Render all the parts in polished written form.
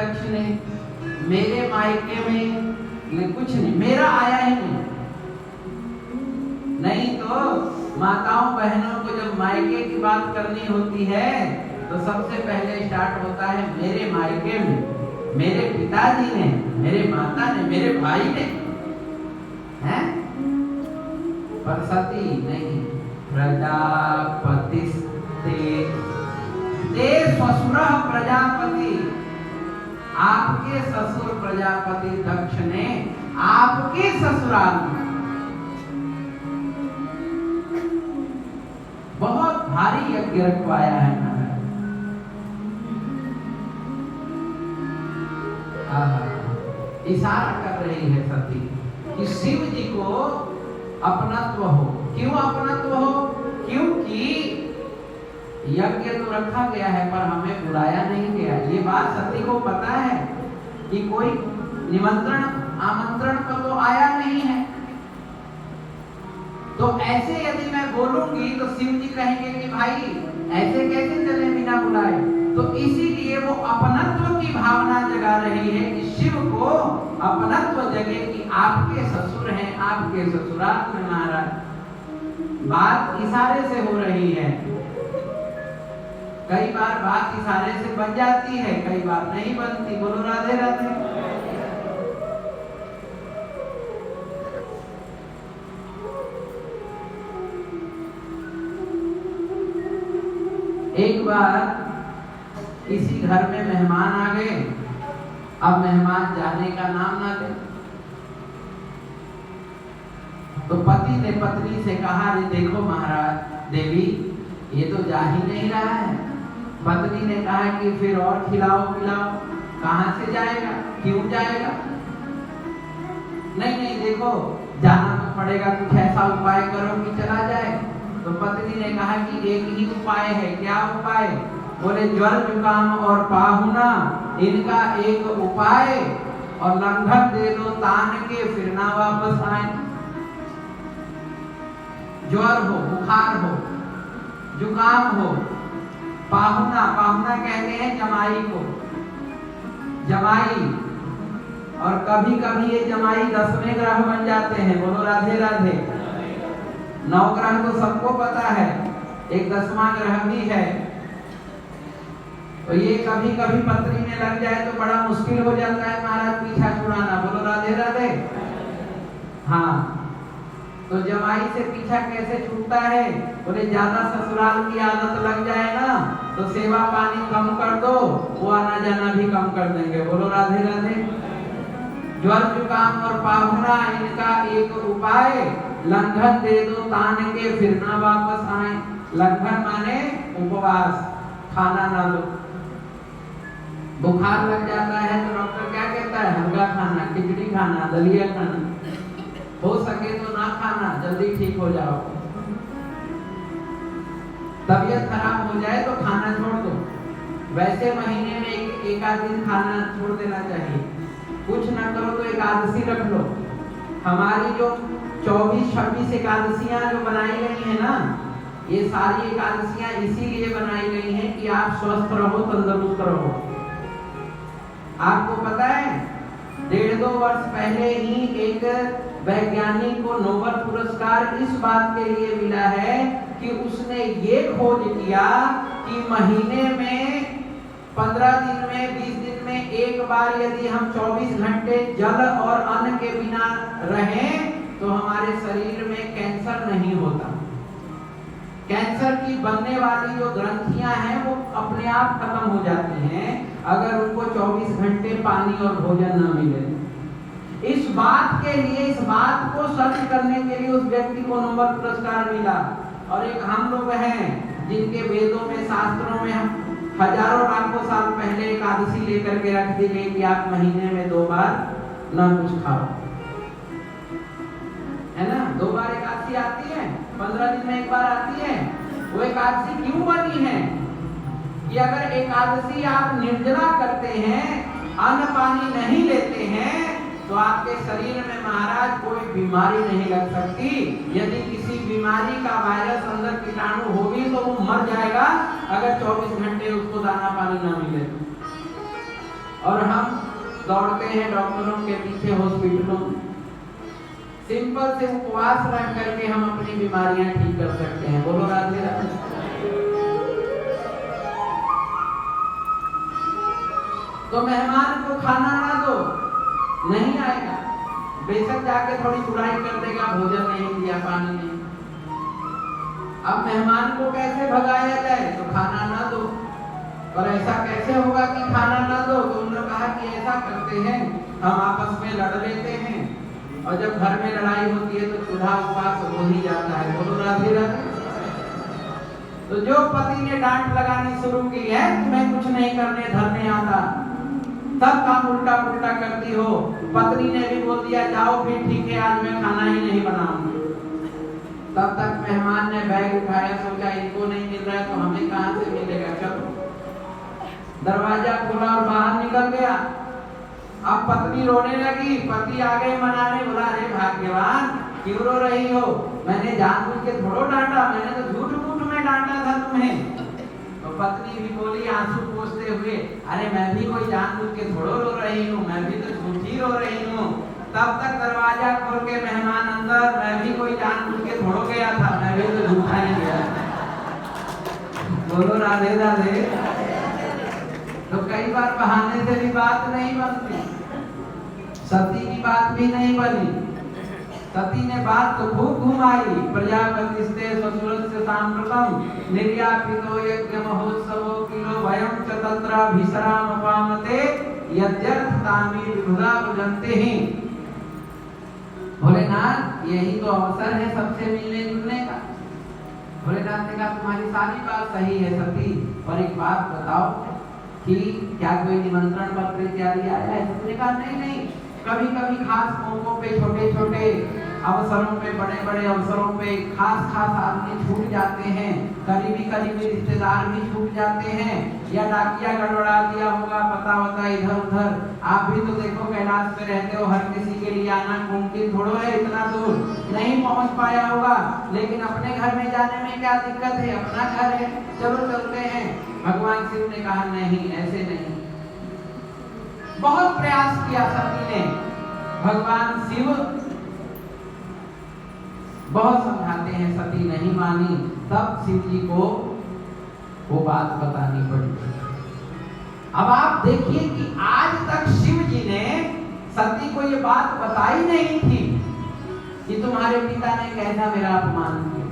दक्ष ने मेरे मायके में कुछ नहीं, मेरा आया ही नहीं तो माताओं बहनों को जब मायके की बात करनी होती है तो सबसे पहले स्टार्ट होता है मेरे मायके में, मेरे पिताजी ने, मेरे माता ने, मेरे भाई ने, हैं? पर सती नहीं, प्रजापति ते ससुरः प्रजापति, आपके ससुर प्रजापति दक्ष ने आपके ससुराल में बहुत भारी यज्ञ रखवाया है महाराज। इशारा कर रही है सती कि शिव जी को अपनत्व हो। क्यों अपनत्व हो? क्योंकि यज्ञ तो रखा गया है पर हमें बुलाया नहीं गया। ये बात सती को पता है कि कोई निमंत्रण आमंत्रण पर तो आया नहीं है, तो ऐसे यदि मैं बोलूंगी तो शिव जी कहेंगे कि भाई ऐसे कैसे चले बिना बुलाए। तो इसीलिए वो अपनत्व की भावना जगा रही है कि शिव को अपनत्व जगे कि आपके ससुर हैं, आपके ससुराल में महाराज। बात इशारे से हो रही है, कई बार बात इशारे से बन जाती है, कई बार नहीं बनती। बोलो राधे राधे। एक बार किसी घर में मेहमान आ गए, अब मेहमान जाने का नाम ना ले, तो पति ने पत्नी से कहा, अरे देखो महाराज देवी ये तो जा ही नहीं रहा है। पत्नी ने कहा कि फिर और खिलाओ पिलाओ। कहां से जाएगा, क्यों जाएगा? नहीं नहीं देखो जाना तो पड़ेगा, कुछ ऐसा उपाय करो कि चला जाए। तो पत्नी ने कहा कि एक ही उपाय है। क्या उपाय? बोले ज्वर जुकाम और पाहुना, इनका एक उपाय, और लंघन दे दो तान के, फिर ना वापस आए। ज्वर हो, बुखार हो, जुकाम हो, पाहुना, पाहुना कहते हैं जमाई को, जमाई, और कभी कभी ये जमाई 10वें ग्रह बन जाते हैं। बोलो राधे राधे। 9 ग्रह तो सबको पता है, एक 10वां ग्रह भी है। तो ये कभी कभी पत्री में लग जाए तो बड़ा मुश्किल हो जाता है महाराज पीछा छुड़ाना। बोलो राधे राधे। हाँ, तो जमाई से पीछा कैसे छूटता है? बोले ज्यादा ससुराल की आदत लग जाए ना तो सेवा पानी कम कर दो, वो आना जाना भी कम कर देंगे। बोलो राधे राधे। ज्वर जुकाम और पाहुना, इनका एक उपाय, लंघन दे दो तान के, फिर ना वापस आए। लंघन माने उपवास, खाना ना लो। बुखार लग जाता है तो डॉक्टर क्या कहता है? हल्का खाना, खिचड़ी खाना, दलिया खाना, हो सके तो ना खाना, जल्दी ठीक हो जाओ। तबीयत खराब हो जाए तो खाना छोड़ दो। वैसे महीने में एक आध दिन खाना छोड़ देना चाहिए। कुछ ना करो तो एकादशी रख लो। हमारी जो 24-26 एकादशियां जो बनाई गई है ना, ये सारी एकादशियां इसीलिए बनाई गई हैं कि आप स्वस्थ रहो, तंदुरुस्त रहो। आपको पता है 1.5-2 वर्ष पहले ही एक वैज्ञानिक को नोबेल पुरस्कार इस बात के लिए मिला है कि उसने ये खोज किया कि महीने में 15 दिन में 20 दिन में एक बार यदि हम 24 घंटे जल और अन्न के बिना रहें तो हमारे शरीर में कैंसर नहीं होता। कैंसर की बनने वाली जो ग्रंथियां हैं वो अपने आप खत्म हो जाती हैं अगर उनको 24 घंटे पानी और भोजन न मिले। इस बात के लिए, इस बात को सर्च करने के लिए उस व्यक्ति को नोबेल पुरस्कार मिला। और एक हम लोग हैं जिनके वेदों में, शास्त्रों में हम हजारों लाखों साल पहले एकादशी लेकर के रख दी गई कि आप महीने में 2 बार न कुछ खाओ, है ना। 2 बार एकादशी आती है, 15 दिन में एक बार आती है। वो एकादशी क्यों बनी है कि अगर एकादशी आप निर्जला करते हैं, अन्न पानी नहीं लेते हैं, तो आपके शरीर में महाराज कोई बीमारी नहीं लग सकती। यदि किसी बीमारी का वायरस अंदर कीटाणु होगी तो वो मर जाएगा अगर 24 घंटे उसको दाना पानी ना मिले। और हम दौड़ते हैं डॉक्टरों के पीछे हॉस्पिटलों में। सिंपल से उपवास रह करके हम अपनी बीमारियां ठीक कर सकते हैं। बोलो राधे राधे। तो मेहमान को खाना ना दो, नहीं आएगा। बेशक जाके थोड़ी बुराई कर देगा, भोजन नहीं दिया, पानी नहीं। अब मेहमान को कैसे भगाया जाए? तो खाना ना दो। और ऐसा कैसे होगा कि खाना ना दो? तो उन्होंने कहा कि ऐसा करते हैं, हम आपस में लड़ लेते हैं, और जब घर में लड़ाई होती है तो चूल्हा उपवास हो ही जाता है। बोलो राधे राधे। तो जो पति ने डांट लगानी शुरू की है, तुम्हें कुछ नहीं करने धरने आता, सब काम उल्टा पुल्टा करती हो। पत्नी ने भी बोल दिया जाओ फिर ठीक है, आज मैं खाना ही नहीं बनाऊंगी। तब तक मेहमान ने बैग उठाया, सोचा इनको नहीं मिल रहा है तो हमें कहां से मिलेगा, चलो। दरवाजा खोला और बाहर निकल गया। अब पत्नी रोने लगी, पति आ गए मनाने, बोला अरे भाग्यवान क्यों रो रही हो? मैंने जानबूझ के थोड़ो डांटा, मैंने तो झूठ मूठ में डांटा था तुम्हें। तो पत्नी भी बोली आंसू पोंछते हुए, अरे मैं भी कोई जानबूझ के थोड़ो रो रही हूँ, मैं भी तो झूठी रो रही हूँ। तब तक दरवाजा खोल के मेहमान अंदर, मैं भी कोई जानबूझ के थोड़ो गया था, मैं भी तो झूठा ही गया। बोलो राधे राधे। तो कई बार बहाने से भी बात नहीं बनती। सती की बात भी नहीं बनी। सती ने बात तो खूब घुमाई। प्रजापतिस्ते ससुरस्य सांप्रतम निर्यापितो यज्ञ महोत्सवो किलो भयं च तत्र भीषरामपामते यद्यर्थतामि विभुधा भुजन्ते ही। भोलेनाथ यही तो अवसर है सबसे मिलने जुलने का। भोलेनाथ ने कहा तुम्हारी सारी बात सही है सती, पर एक बात बताओ कि क्या कोई निमंत्रण पत्र इत्यादि आया है? सती ने कहा नहीं नहीं, कभी कभी खास मौकों पे, छोटे छोटे अवसरों पे, बड़े बड़े अवसरों पे खास खास आदमी छूट जाते हैं, करीबी करीबी रिश्तेदार भी छूट जाते हैं, या डाकिया गड़बड़ा दिया होगा, पता होता इधर उधर। आप भी तो देखो कैलाश में रहते हो, हर किसी के लिए आना मुमकिन थोड़ो है, इतना दूर नहीं पहुंच पाया होगा। लेकिन अपने घर में जाने में क्या दिक्कत है, अपना घर है, चलो चलते हैं। भगवान शिव ने कहा नहीं, ऐसे नहीं। बहुत प्रयास किया सती ने, भगवान शिव बहुत समझाते हैं, सती नहीं मानी। तब शिव जी को वो बात बतानी पड़ी। अब आप देखिए कि आज तक शिव जी ने सती को ये बात बताई नहीं थी कि तुम्हारे पिता ने कैसा मेरा अपमान किया।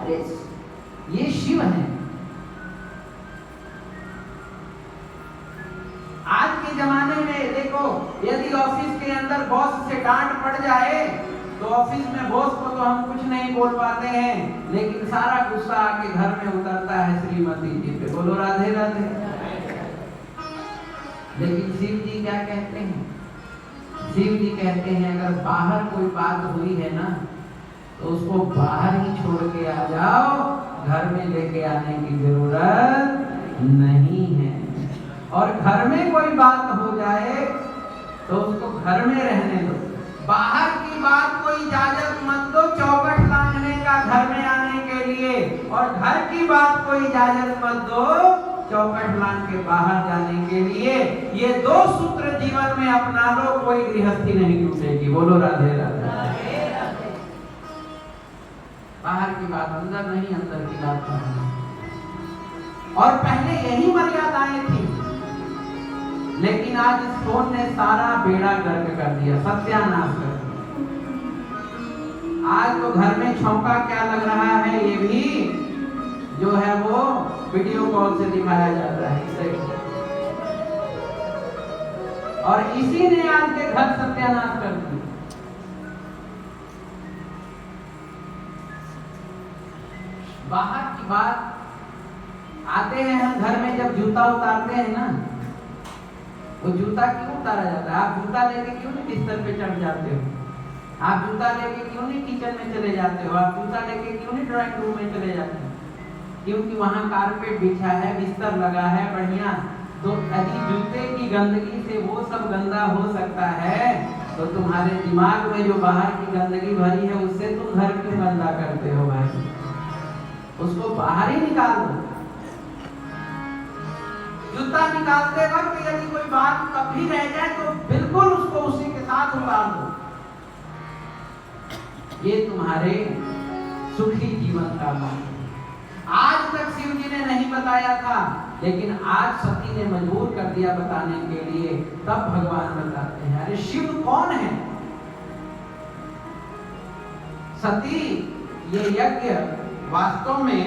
अरे ये शिव है। आज के जमाने में देखो, यदि ऑफिस के अंदर बॉस से डांट पड़ जाए तो ऑफिस में बॉस को तो हम कुछ नहीं बोल पाते हैं, लेकिन सारा गुस्सा आके घर में उतरता है श्रीमती जी पे। बोलो राधे राधे। लेकिन शिव जी क्या कहते हैं? शिव जी कहते हैं अगर बाहर कोई बात हुई है ना तो उसको बाहर ही छोड़ के आ जाओ, घर में लेके आने की जरूरत नहीं है। और घर में कोई बात हो जाए तो उसको घर में रहने दो। बाहर की बात को इजाजत मत दो चौखट लांघने का घर में आने के लिए, और घर की बात को इजाजत मत दो चौखट लांघ के बाहर जाने के लिए। ये दो सूत्र जीवन में अपना लो, कोई गृहस्थी नहीं टूटेगी। बोलो राधे राधे। बाहर की बात अंदर नहीं, अंदर की बात बाहर। और पहले यही मर्यादाएं थी, लेकिन आज इस फोन ने सारा बेड़ा गर्क कर दिया, सत्यानाश कर दिया। आज तो घर में छौंका क्या लग रहा है ये भी जो है वो वीडियो कॉल से दिखाया जाता है। और इसी ने आज के घर सत्यानाश कर दिया। बाहर की बात आते हैं हम घर में, जब जूता उतारते हैं ना, वो जूता क्यों उतारा जाता है? आप जूता लेके क्यों नहीं बिस्तर पे चढ़ जाते हो? आप जूता लेके क्यों नहीं किचन में चले जाते हो? आप जूता लेके क्यों नहीं ड्राइंग रूम में चले जाते हो? क्योंकि वहां कारपेट बिछा है, बिस्तर लगा है बढ़िया। तो यदि जूते की गंदगी से वो सब गंदा हो सकता है, तो तुम्हारे दिमाग में जो बाहर की गंदगी भरी है उससे तुम घर क्यों गंदा करते हो भाई? उसको बाहर ही निकाल दो। जूता निकालते वक्त यदि कोई बात कभी रह जाए तो बिल्कुल उसको उसी के साथ उतार दो। ये तुम्हारे सुखी जीवन का मार्ग। आज तक शिव जी ने नहीं बताया था, लेकिन आज सती ने मजबूर कर दिया बताने के लिए, तब भगवान बताते हैं। अरे शिव कौन है? सती, ये यज्ञ वास्तव में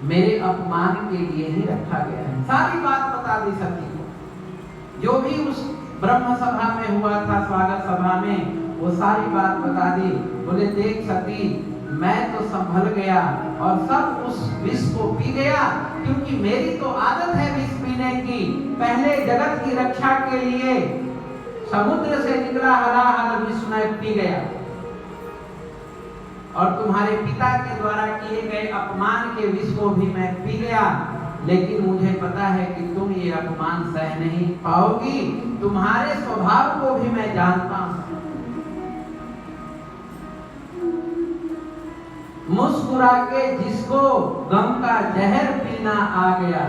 मेरे अपमान के लिए ही रखा गया है। सारी बात बता दी सती को, जो भी उस ब्रह्म सभा में हुआ था, स्वागत सभा में, वो सारी बात बता दी। बोले देख सती, मैं तो संभल गया और सब उस विष को पी गया, क्योंकि मेरी तो आदत है विष पीने की। पहले जगत की रक्षा के लिए समुद्र से निकला हलाहल विष मैं पी गया, और तुम्हारे पिता के द्वारा किए गए अपमान के विष को भी मैं पी गया। लेकिन मुझे पता है कि तुम ये अपमान सह नहीं पाओगी, तुम्हारे स्वभाव को भी मैं जानता हूं। मुस्कुरा के जिसको गम का जहर पीना आ गया,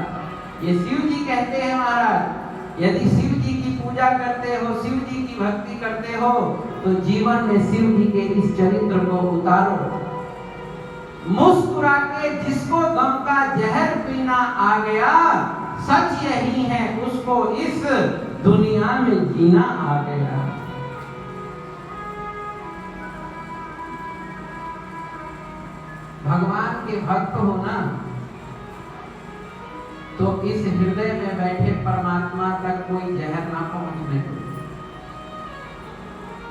ये शिव जी कहते हैं महाराज। यदि शिव जी की पूजा करते हो, शिव जी की भक्ति करते हो, तो जीवन में शिव जी के इस चरित्र को उतारो। मुस्कुरा के जिसको गम का जहर पीना आ गया, सच यही है उसको इस दुनिया में जीना आ गया। भगवान के भक्त हो ना, तो इस हृदय में बैठे परमात्मा तक कोई जहर ना पहुंचने दो।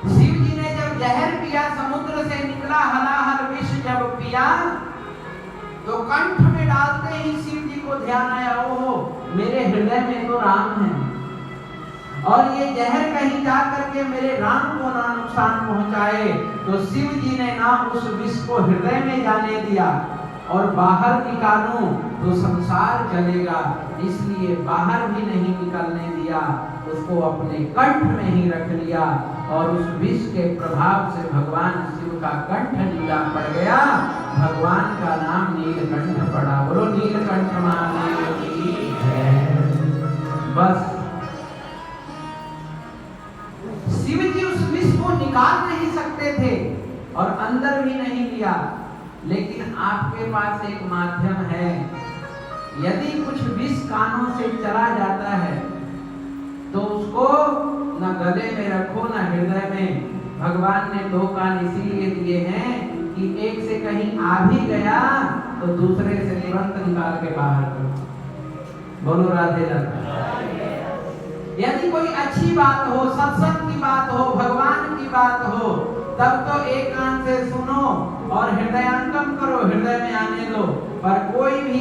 शिव जी ने जब जहर पिया, समुद्र से निकला हलाहल विष जब पिया, तो कंठ में डालते ही शिव जी को ध्यान आया, ओहो मेरे हृदय में तो राम है, और ये जहर कहीं जा करके मेरे राम को ना नुकसान पहुंचाए। तो शिव जी ने ना उस विष को हृदय में जाने दिया, और बाहर निकालूं तो संसार चलेगा, इसलिए बाहर भी नहीं निकलने दिया, उसको अपने कंठ में ही रख लिया। और उस विष के प्रभाव से भगवान शिव का कंठ नीला पड़ गया, भगवान का नाम नीलकंठ पड़ा। बोलो नीलकंठ महादेव की जय। बस शिव जी उस विष को निकाल नहीं सकते थे और अंदर भी नहीं लिया, लेकिन आपके पास एक माध्यम है। यदि कुछ विष कानों से चला जाता है, तो उसको न गले में रखो न हृदय में। भगवान ने 2 कान इसीलिए दिए हैं कि एक से कहीं आ भी गया तो दूसरे से तुरंत निकाल के बाहर करो। बोलो राधे राधे। यदि कोई अच्छी बात हो, सत्संग की बात हो, भगवान की बात हो, तब तो एक कान से सुनो और हृदयांगम करो, हृदय में आने दो। पर कोई भी